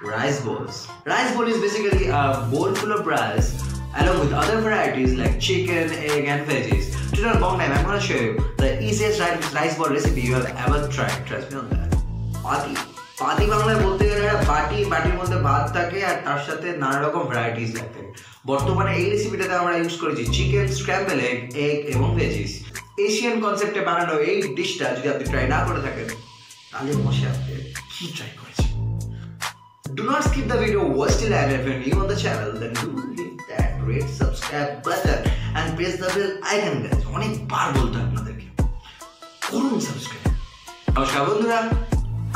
Rice balls. Rice bowl is basically a bowl full of rice along with other varieties like chicken, egg and veggies. Today on Bong Time, I'm going to show you the easiest rice ball recipe you have ever tried. Trust me on that. Pati. পাতি বাংলায় বলতে গেলে একটা বাটির মধ্যে ভাত থাকে আর তার সাথে নানা রকম ভ্যারাইটিস থাকে। বর্তমানে এই রেসিপিটাতে আমরা ইউজ করেছি চিকেন, স্ক্র্যাম্বল এগ এবং ভেজিস। এশিয়ান কনসেপ্টে বানানো এই ডিশটা যদি আপনি ট্রাই না করে থাকেন তাহলে মশে আপনি কি ট্রাই করেছেন? Do not skip the video, watch till end. If you're new on the channel, then do hit that red subscribe button and press the bell icon guys. অনেকবার বলতে আপনাদেরকে করুন সাবস্ক্রাইব। নমস্কার বন্ধুরা,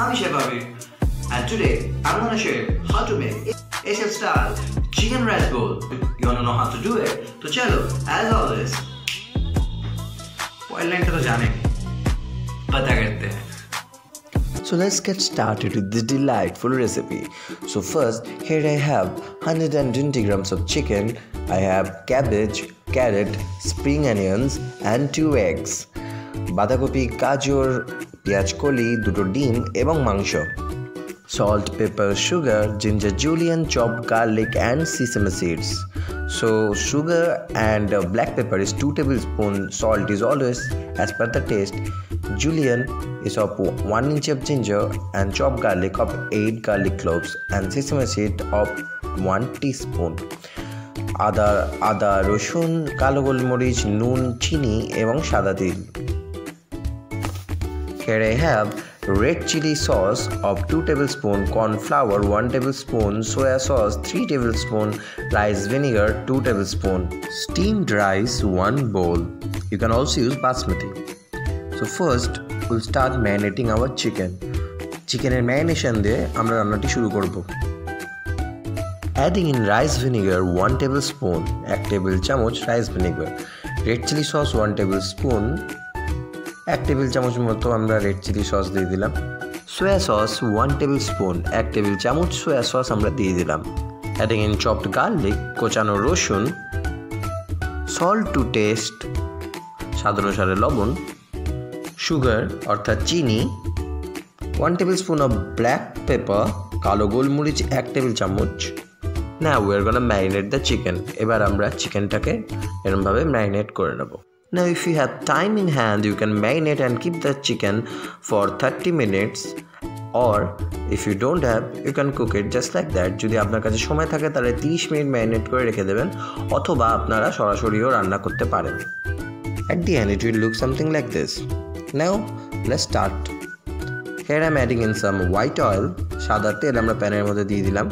আমি chef Abir and today I'm going to show you how to make Asian style chicken rice bowl. You want to know how to do it? So chalo, as always, boil line तो जाने पता करते हैं. So let's get started with this delightful recipe. So first, here I have 120 grams of chicken. I have cabbage, carrot, spring onions and 2 eggs. বাঁধাকপি, গাজর, পেঁয়াজ কলি, দুটো ডিম এবং মাংস। Salt, pepper, sugar, ginger julienne, chopped garlic and sesame seeds. So sugar and black pepper is 2 tablespoons. Salt is always as per the taste. Julienne is of 1 inch of ginger and chopped garlic of 8 garlic cloves and sesame seed of 1 teaspoon. আদা, রসুন, কালো গোলমরিচ, নুন, চিনি এবং সাদা তিল। Here I have red chili sauce of 2 tablespoons, corn flour 1 tablespoon, soya sauce 3 tablespoons, rice vinegar 2 tablespoons, steamed rice 1 bowl. You can also use basmati. So first we'll start marinating our chicken. Chickener marination দিয়ে আমরা রান্নাটি শুরু করব। Adding in rice vinegar 1 tablespoon, 1 table চামচ rice vinegar, red chili sauce 1 tablespoon, 1 table চামচ মতো আমরা red chilli sauce দিয়ে দিলাম। সোয়া সস 1 টেবিলস্পুন, 1 টেবিল চামচ সোয়া সস আমরা দিয়ে দিলাম। অ্যাডিং ইন চপড গার্লিক, কোচানো রসুন, সল্ট টু টেস্ট, স্বাদ অনুসারে লবণ, সুগার অর্থাৎ চিনি, 1 টেবিলস্পুন অফ ব্ল্যাক পেপার, কালো গোলমরিচ 1 টেবিল চামচ। Now we are gonna marinate the chicken. এবার আমরা চিকেনটাকে এরকমভাবে ম্যারিনেট করে নেব। Now if you have time in hand, you can marinate and keep the chicken for 30 minutes, or if you don't have, you can cook it just like that. যদি আপনার কাছে সময় থাকে তাহলে 30 মিনিট ম্যারিনেট করে রেখে দেবেন, অথবা আপনারা সরাসরিও রান্না করতে পারেন। At the end it will look something like this. Now let's start. Here I am adding in some white oil. সাদা তেল আমরা প্যানের মধ্যে দিয়ে দিলাম।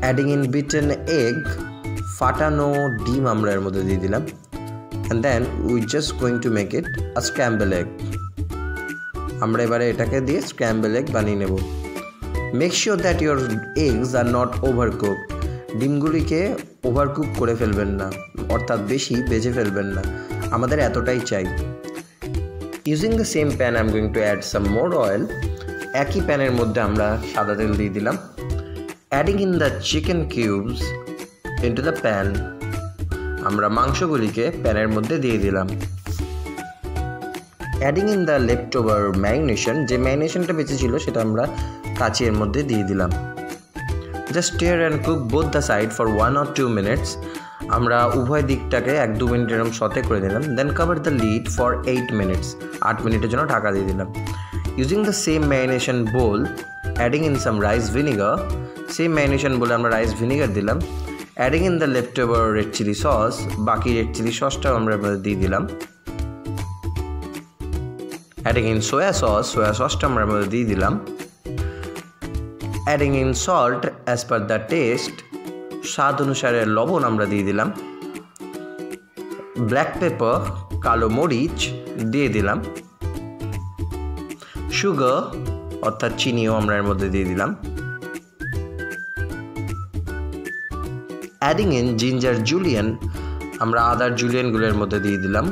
Adding in beaten egg, ফাটানো ডিম আমরা এর মধ্যে দিয়ে দিলাম। And then we just going to make it a scrambled egg. আমরা এবারে এটাকে দিয়ে scrambled egg বানিয়ে নেব। Make sure that your eggs are not overcooked. ডিমগুলিকে ওভারকুক করে ফেলবেন না, অর্থাৎ বেশি ভেজে ফেলবেন না, আমাদের এতটাই চাই। Using the same pan I'm going to add some more oil. একই প্যানের মধ্যে আমরা সাদা তেল দিয়ে দিলাম। Adding in the chicken cubes into the pan. আমরা মাংসগুলিকে প্যানের মধ্যে দিয়ে দিলাম। অ্যাডিং ইন দ্য লেফটোভার ম্যারিনেশন, যে ম্যারিনেশনটা বেঁচে ছিল সেটা আমরা কাচির মধ্যে দিয়ে দিলাম। Just stir and cook both the side for 1 or 2 minutes. আমরা উভয় দিকটাকে 1-2 মিনিট এরকম সতে করে দিলাম। Then cover the lid for 8 minutes. 8 মিনিটের জন্য ঢাকা দিয়ে দিলাম। Using the same marination bowl, adding in some rice vinegar, same marination বলে আমরা রাইস ভিনিগার দিলাম। Adding in the leftover red chili sauce, বাকি রেড চিলি সসটাও আমরা দিয়ে দিলাম। Adding in soya sauce টা আমরা দিয়ে দিলাম। Adding in salt as per the taste, স্বাদ অনুসারে লবণ আমরা দিয়ে দিলাম। ব্ল্যাক পেপার, কালো মরিচ দিয়ে দিলাম। সুগার অর্থাৎ চিনিও আমরা এর মধ্যে দিয়ে দিলাম। Adding in ginger julienne, আমরা আদার জুলিয়ানগুলোর মধ্যে দিয়ে দিলাম।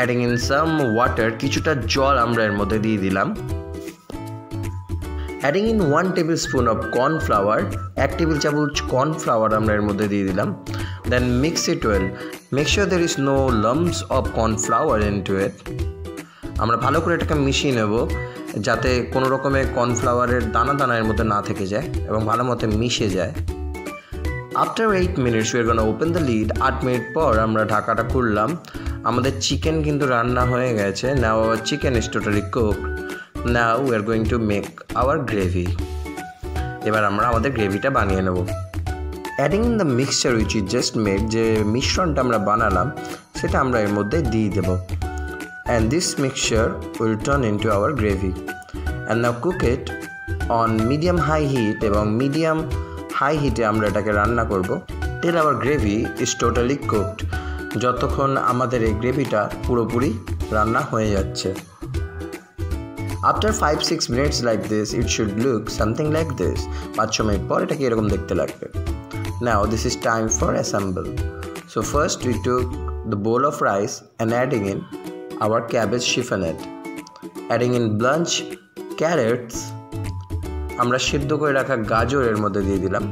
Adding in some water, কিছুটা জল আমরা এর মধ্যে দিয়ে দিলাম। Adding in 1 tablespoon of corn flour, 1 table চামচ corn flour আমরা এর মধ্যে দিয়ে দিলাম। Then mix it well. Make sure there is no lumps of corn flour into it. আমরা ভালো করে এটাকে মিশিয়ে নেব যাতে কোনো রকমের কর্নফ্লাওয়ারের দানা দানা এর মধ্যে না থেকে যায় এবং ভালো মতো মিশে যায়। After 8 minutes we are going to open the lid। 8 minute পর আমরা ঢাকাটা খুললাম। আমাদের চিকেন কিন্তু রান্না হয়ে গেছে। নাও our chicken is totally cooked। Now we are going to make our gravy। এবার আমরা আমাদের গ্রেভিটা বানিয়ে নেব। Adding in the mixture which is just made, যে মিশ্রণটা আমরা বানালাম সেটা আমরা এর মধ্যে দিয়ে দেব। And this mixture will turn into our gravy. And now cook it on medium high heat, এবং মিডিয়াম হাই হিটে আমরা এটাকে রান্না করব till our gravy is totally cooked, যতক্ষণ আমাদের এই গ্রেভিটা পুরোপুরি রান্না হয়ে যাচ্ছে। After 5-6 minutes like this it should look something like this. 5-6 minute পর এটাকে এরকম দেখতে লাগবে। Now this is time for assemble. So first we took the bowl of rice and adding in our cabbage chiffonade, adding in blanched carrots, আমরা সিদ্ধ করে রাখা গাজর এর মধ্যে দিয়ে দিলাম।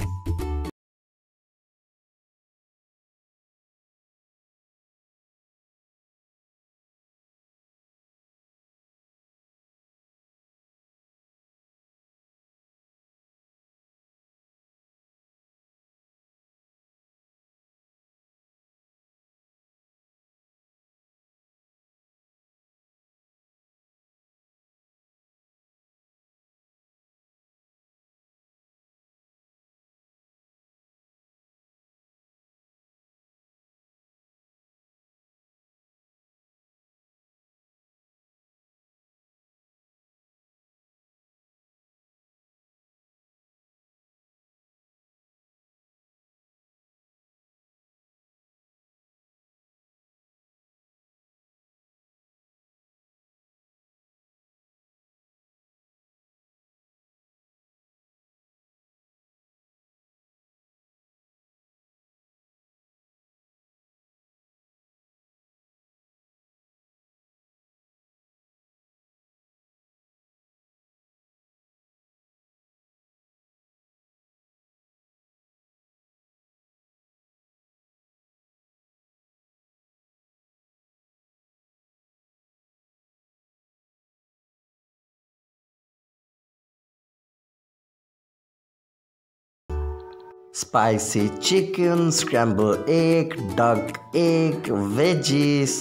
Spicy chicken, scrambled egg, duck egg, veggies,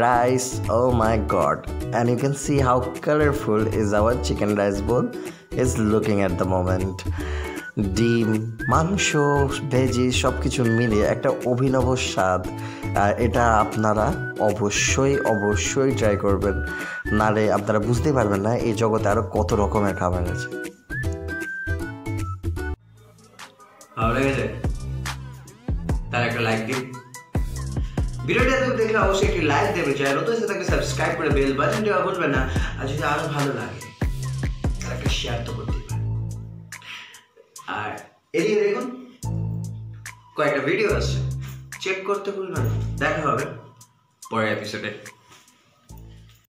rice. Oh my god. And you can see how colorful is our chicken rice bowl is looking at the moment. ডিম, মাংস, ভেজি সব কিছু মিলিয়ে একটা অভিনব স্বাদ। এটা আপনারা অবশ্যই ট্রাই করবেন, নাহলে আপনারা বুঝতেই পারবেন না এই জগতে আরও কত রকমের খাবার আছে। ভালো লেগেছে? তার একটা লাইক দিন। ভিডিওটা দেখলে অবশ্যই একটি লাইক দেবে, চ্যানেল নতুন এসে থাকলে সাবস্ক্রাইব করে বেল বাটনটি ভুলবেন না। আর যদি আরো ভালো লাগে তাহলে একটা শেয়ার তো করতেই পারেন। আর এদিকে দেখুন কয়েকটা ভিডিও আছে, চেক করতে ভুলবেন না। দেখা হবে পরের এপিসোডে।